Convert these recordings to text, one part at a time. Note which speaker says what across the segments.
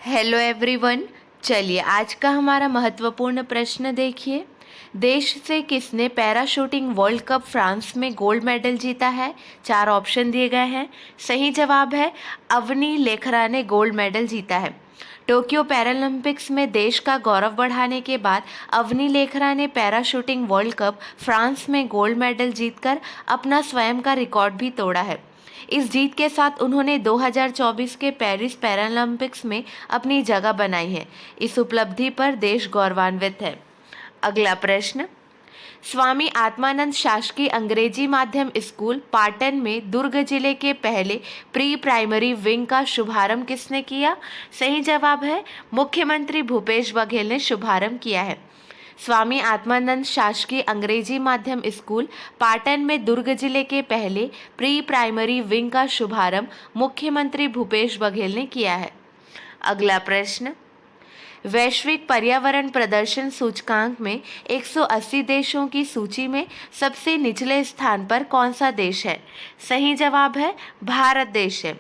Speaker 1: Hello everyone. चलिए आज का हमारा महत्वपूर्ण प्रश्न देखिए। देश से किसने पैराशूटिंग वर्ल्ड कप फ्रांस में गोल्ड मेडल जीता है? 4 ऑप्शन दिए गए हैं। सही जवाब है अवनी लेखरा ने गोल्ड मेडल जीता है। टोक्यो पैरालंपिक्स में देश का गौरव बढ़ाने के बाद अवनी लेखरा ने पैराशूटिंग वर्ल्ड कप फ्रांस में गोल्ड मेडल जीतकर अपना स्वयं का रिकॉर्ड भी तोड़ा है। इस जीत के साथ उन्होंने 2024 के पेरिस पैरालंपिक्स में अपनी जगह बनाई है। इस उपलब्धि पर देश गौरवान्वित है। अगला प्रश्न, स्वामी आत्मानंद शासकीय अंग्रेजी माध्यम स्कूल पाटन में दुर्ग जिले के पहले प्री प्राइमरी विंग का शुभारंभ किसने किया? सही जवाब है मुख्यमंत्री भूपेश बघेल ने शुभारंभ किया है। स्वामी आत्मानंद शासकीय अंग्रेजी माध्यम स्कूल पाटन में दुर्ग जिले के पहले प्री प्राइमरी विंग का शुभारंभ मुख्यमंत्री भूपेश बघेल ने किया है। अगला प्रश्न, वैश्विक पर्यावरण प्रदर्शन सूचकांक में 180 देशों की सूची में सबसे निचले स्थान पर कौन सा देश है? सही जवाब है भारत देश है।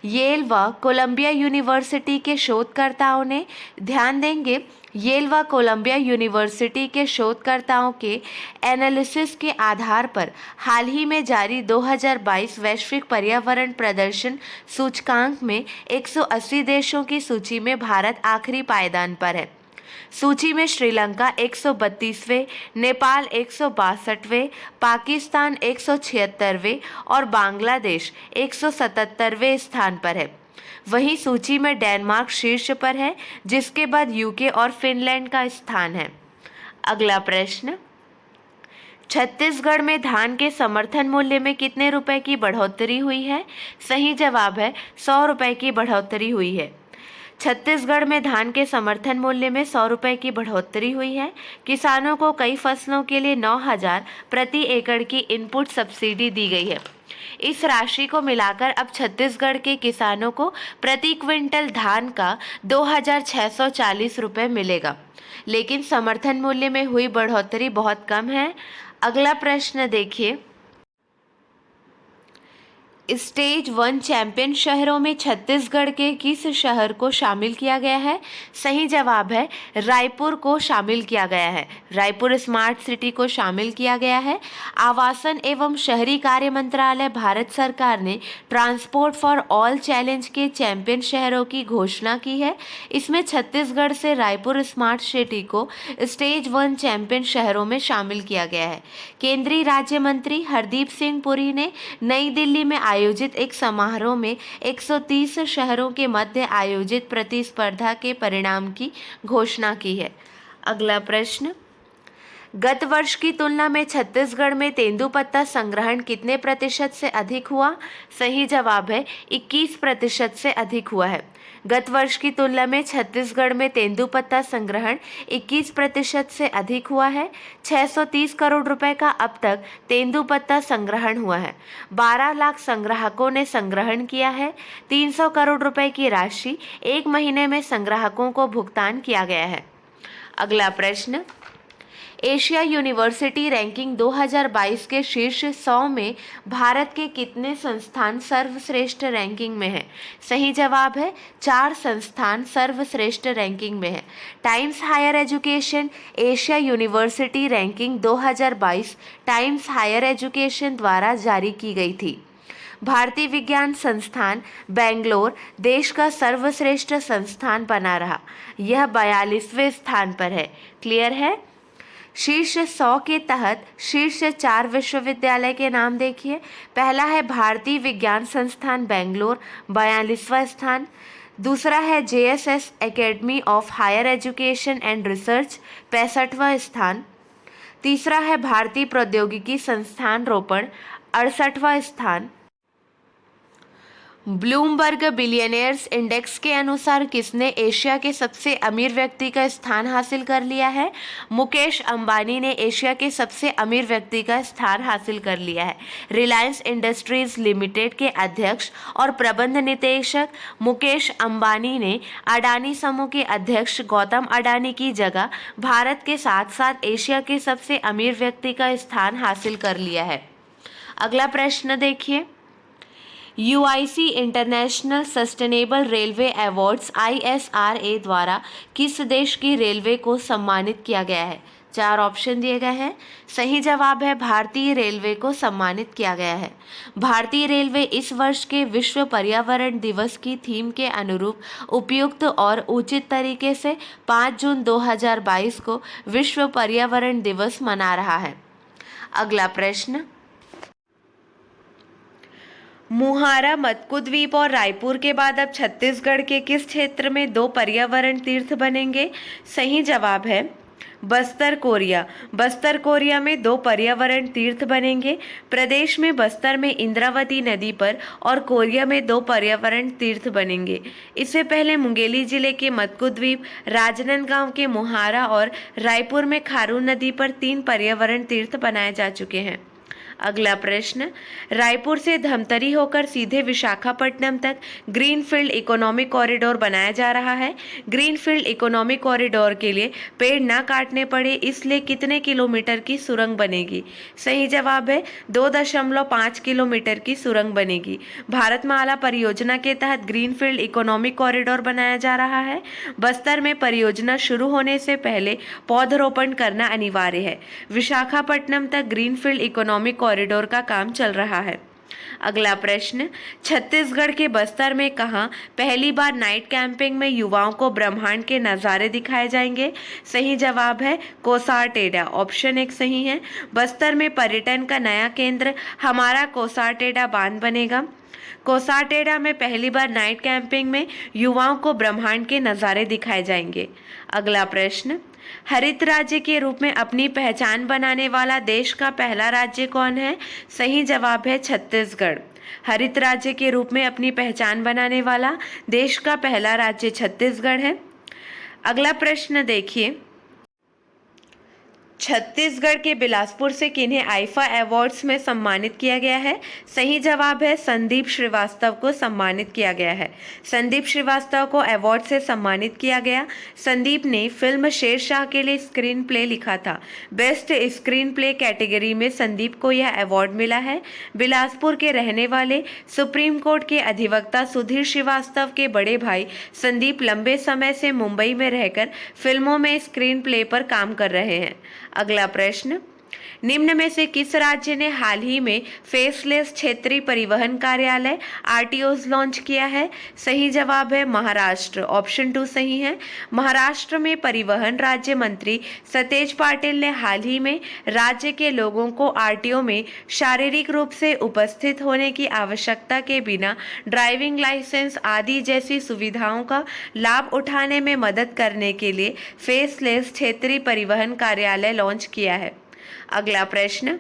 Speaker 1: येल व कोलंबिया यूनिवर्सिटी के शोधकर्ताओं ने ध्यान देंगे। येल व कोलंबिया यूनिवर्सिटी के शोधकर्ताओं के एनालिसिस के आधार पर हाल ही में जारी 2022 वैश्विक पर्यावरण प्रदर्शन सूचकांक में 180 देशों की सूची में भारत आखिरी पायदान पर है। सूची में श्रीलंका 132वें, नेपाल 162वें, पाकिस्तान 176वें और बांग्लादेश 177वें स्थान पर है। वहीं सूची में डेनमार्क शीर्ष पर है, जिसके बाद यूके और फिनलैंड का स्थान है। अगला प्रश्न, छत्तीसगढ़ में धान के समर्थन मूल्य में कितने रुपए की बढ़ोतरी हुई है? सही जवाब है 100 रुपए की बढ़ोतरी हुई है। छत्तीसगढ़ में धान के समर्थन मूल्य में 100 रुपए की बढ़ोतरी हुई है। किसानों को कई फसलों के लिए 9,000 प्रति एकड़ की इनपुट सब्सिडी दी गई है। इस राशि को मिलाकर अब छत्तीसगढ़ के किसानों को प्रति क्विंटल धान का 2,640 रुपये मिलेगा, लेकिन समर्थन मूल्य में हुई बढ़ोतरी बहुत कम है। अगला प्रश्न देखिए, स्टेज 1 चैंपियन शहरों में छत्तीसगढ़ के किस शहर को शामिल किया गया है? सही जवाब है रायपुर को शामिल किया गया है। रायपुर स्मार्ट सिटी को शामिल किया गया है। आवासन एवं शहरी कार्य मंत्रालय भारत सरकार ने ट्रांसपोर्ट फॉर ऑल चैलेंज के चैंपियन शहरों की घोषणा की है। इसमें छत्तीसगढ़ से रायपुर स्मार्ट सिटी को स्टेज 1 चैंपियन शहरों में शामिल किया गया है। केंद्रीय राज्य मंत्री हरदीप सिंह पुरी ने नई दिल्ली में आयोजित एक समारोह में 130 शहरों के मध्य आयोजित प्रतिस्पर्धा के परिणाम की घोषणा की है। अगला प्रश्न, गत वर्ष की तुलना में छत्तीसगढ़ में तेंदुपत्ता संग्रहण कितने प्रतिशत से अधिक हुआ? सही जवाब है 21% से अधिक हुआ है। गत वर्ष की तुलना में छत्तीसगढ़ में तेंदुपत्ता संग्रहण 21% से अधिक हुआ है। 630 करोड़ रुपए का अब तक तेंदुपत्ता संग्रहण हुआ है। 12 लाख संग्राहकों ने संग्रहण किया है। 300 करोड़ रुपए की राशि 1 महीने में संग्राहकों को भुगतान किया गया है। अगला प्रश्न, एशिया यूनिवर्सिटी रैंकिंग 2022 के शीर्ष 100 में भारत के कितने संस्थान सर्वश्रेष्ठ रैंकिंग में हैं? सही जवाब है 4 संस्थान सर्वश्रेष्ठ रैंकिंग में हैं। Times Higher Education Asia University Ranking 2022 Times Higher Education द्वारा जारी की गई थी। भारतीय विज्ञान संस्थान बेंगलोर देश का सर्वश्रेष्ठ संस्थान बना रहा। यह 42वें स्थान पर है। क्लियर है? शीर्ष 100 के तहत शीर्ष 4 विश्वविद्यालय के नाम देखिए। पहला है भारतीय विज्ञान संस्थान बेंगलोर, 42वां स्थान। दूसरा है JSS academy of higher education and research, 65वां स्थान। तीसरा है भारतीय प्रौद्योगिकी संस्थान रोपड़, 68वां स्थान। ब्लूमबर्ग बिलियनियर्स इंडेक्स के अनुसार किसने एशिया के सबसे अमीर व्यक्ति का स्थान हासिल कर लिया है? मुकेश अंबानी ने एशिया के सबसे अमीर व्यक्ति का स्थान हासिल कर लिया है। रिलायंस इंडस्ट्रीज लिमिटेड के अध्यक्ष और प्रबंध निदेशक मुकेश अंबानी ने अडानी समूह के अध्यक्ष गौतम अडानी की जगह भारत के साथ साथ एशिया के सबसे अमीर व्यक्ति का स्थान हासिल कर लिया है। अगला प्रश्न देखिए, UIC international sustainable railway awards ISRA द्वारा किस देश की रेलवे को सम्मानित किया गया है? 4 ऑप्शन दिए गए हैं। सही जवाब है भारतीय रेलवे को सम्मानित किया गया है। भारतीय रेलवे इस वर्ष के विश्व पर्यावरण दिवस की थीम के अनुरूप उपयुक्त और उचित तरीके से 5 जून 2022 को विश्व पर्यावरण दिवस मना रहा है। अगला प्रश्न, मुहारा, मत्कुद्वीप और रायपुर के बाद अब छत्तीसगढ़ के किस क्षेत्र में 2 पर्यावरण तीर्थ बनेंगे? सही जवाब है बस्तर कोरिया। बस्तर कोरिया में 2 पर्यावरण तीर्थ बनेंगे। प्रदेश में बस्तर में इंद्रावती नदी पर और कोरिया में 2 पर्यावरण तीर्थ बनेंगे। इससे पहले मुंगेली जिले के मत्कुद्वीप, राजनांदगांव के मुहारा और रायपुर में खारून नदी पर 3 पर्यावरण तीर्थ बनाए जा चुके हैं। अगला प्रश्न, रायपुर से धमतरी होकर सीधे विशाखापट्टनम तक ग्रीनफील्ड इकोनॉमिक कॉरिडोर बनाया जा रहा है। ग्रीनफील्ड इकोनॉमिक कॉरिडोर के लिए पेड़ ना काटने पड़े, इसलिए कितने किलोमीटर की सुरंग बनेगी? सही जवाब है 2.5 किलोमीटर की सुरंग बनेगी। भारतमाला परियोजना के तहत ग्रीनफील्ड इकोनॉमिक कॉरिडोर बनाया जा रहा है। बस्तर में परियोजना शुरू होने से पहले पौधरोपण करना अनिवार्य है। विशाखापट्टनम तक ग्रीनफील्ड इकोनॉमिक कॉरिडोर का काम चल रहा है। अगला प्रश्न, छत्तीसगढ़ के बस्तर में कहां पहली बार नाइट कैंपिंग में युवाओं को ब्रह्मांड के नज़ारे दिखाए जाएंगे? सही जवाब है कोसारटेडा। ऑप्शन 1 सही है। बस्तर में पर्यटन का नया केंद्र हमारा कोसारटेडा बांध बनेगा। कोसारटेडा में पहली बार नाइट कैंपिंग में युवाओं को ब्रह्मांड के नज़ारे दिखाए जाएंगे। अगला प्रश्न, हरित राज्य के रूप में अपनी पहचान बनाने वाला देश का पहला राज्य कौन है? सही जवाब है छत्तीसगढ़। हरित राज्य के रूप में अपनी पहचान बनाने वाला देश का पहला राज्य छत्तीसगढ़ है। अगला प्रश्न देखिए, छत्तीसगढ़ के बिलासपुर से किन्हें आईफा अवार्ड्स में सम्मानित किया गया है? सही जवाब है संदीप श्रीवास्तव को सम्मानित किया गया है। संदीप श्रीवास्तव को अवार्ड से सम्मानित किया गया। संदीप ने फिल्म शेरशाह के लिए स्क्रीन प्ले लिखा था। बेस्ट स्क्रीन प्ले कैटेगरी में संदीप को यह अवार्ड मिला है। बिलासपुर के रहने वाले सुप्रीम कोर्ट के अधिवक्ता सुधीर श्रीवास्तव के बड़े भाई संदीप लंबे समय से मुंबई में रहकर फिल्मों में स्क्रीन प्ले पर काम कर रहे हैं। अगला प्रश्न, निम्न में से किस राज्य ने हाल ही में फेसलेस क्षेत्रीय परिवहन कार्यालय RTOs लॉन्च किया है? सही जवाब है महाराष्ट्र। ऑप्शन 2 सही है। महाराष्ट्र में परिवहन राज्य मंत्री सतेज पाटिल ने हाल ही में राज्य के लोगों को RTO में शारीरिक रूप से उपस्थित होने की आवश्यकता के बिना ड्राइविंग लाइसेंस आदि जैसी सुविधाओं का लाभ उठाने में मदद करने के लिए फेसलेस क्षेत्रीय परिवहन कार्यालय लॉन्च किया है। अगला प्रश्न,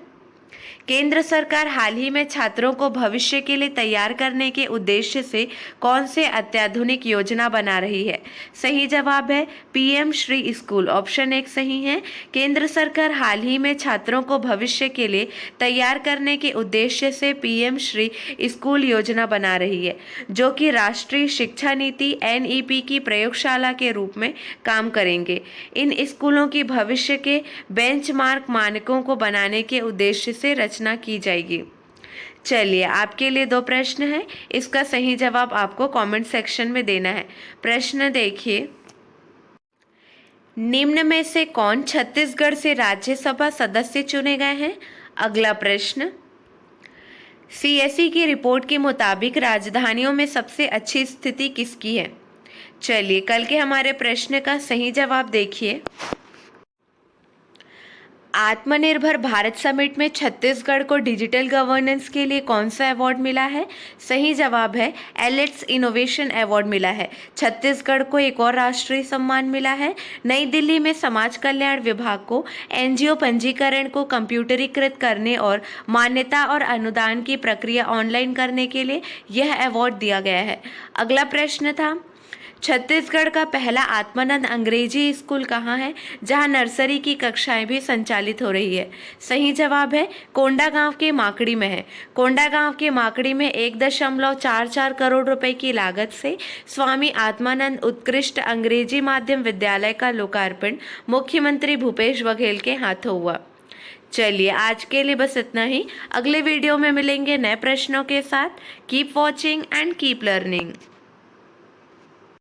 Speaker 1: केंद्र सरकार हाल ही में छात्रों को भविष्य के लिए तैयार करने के उद्देश्य से कौन से अत्याधुनिक योजना बना रही है? सही जवाब है PM श्री स्कूल। ऑप्शन 1 सही है। केंद्र सरकार हाल ही में छात्रों को भविष्य के लिए तैयार करने के उद्देश्य से PM श्री स्कूल योजना बना रही है, जो कि राष्ट्रीय शिक्षा नीति NEP की प्रयोगशाला के रूप में काम करेंगे। इन स्कूलों की भविष्य के बेंचमार्क मानकों को बनाने के उद्देश्य से रचना की जाएगी। चलिए, आपके लिए 2 प्रश्न हैं, इसका सही जवाब आपको कमेंट सेक्शन में देना है। प्रश्न देखिए, निम्न में से कौन छत्तीसगढ़ से राज्यसभा सदस्य चुने गए हैं? अगला प्रश्न, CSE की रिपोर्ट के मुताबिक राजधानियों में सबसे अच्छी स्थिति किसकी है? चलिए, कल के हमारे प्रश्न का सही जवाब देखिए। आत्मनिर्भर भारत समिट में छत्तीसगढ़ को डिजिटल गवर्नेंस के लिए कौन सा अवार्ड मिला है? सही जवाब है एलेट्स इनोवेशन अवार्ड मिला है। छत्तीसगढ़ को एक और राष्ट्रीय सम्मान मिला है। नई दिल्ली में समाज कल्याण विभाग को NGO पंजीकरण को कंप्यूटरीकृत करने और मान्यता और अनुदान की प्रक्रिया ऑनलाइन करने के लिए यह अवार्ड दिया गया है। अगला प्रश्न था, छत्तीसगढ़ का पहला आत्मानंद अंग्रेजी स्कूल कहाँ है, जहाँ नर्सरी की कक्षाएं भी संचालित हो रही है? सही जवाब है कोंडागांव के माकड़ी में है। कोंडागांव के माकड़ी में 1.44 करोड़ रुपए की लागत से स्वामी आत्मानंद उत्कृष्ट अंग्रेजी माध्यम विद्यालय का लोकार्पण मुख्यमंत्री भूपेश बघेल के हाथों हुआ। चलिए आज के लिए बस इतना ही। अगले वीडियो में मिलेंगे नए प्रश्नों के साथ। Keep watching and keep learning.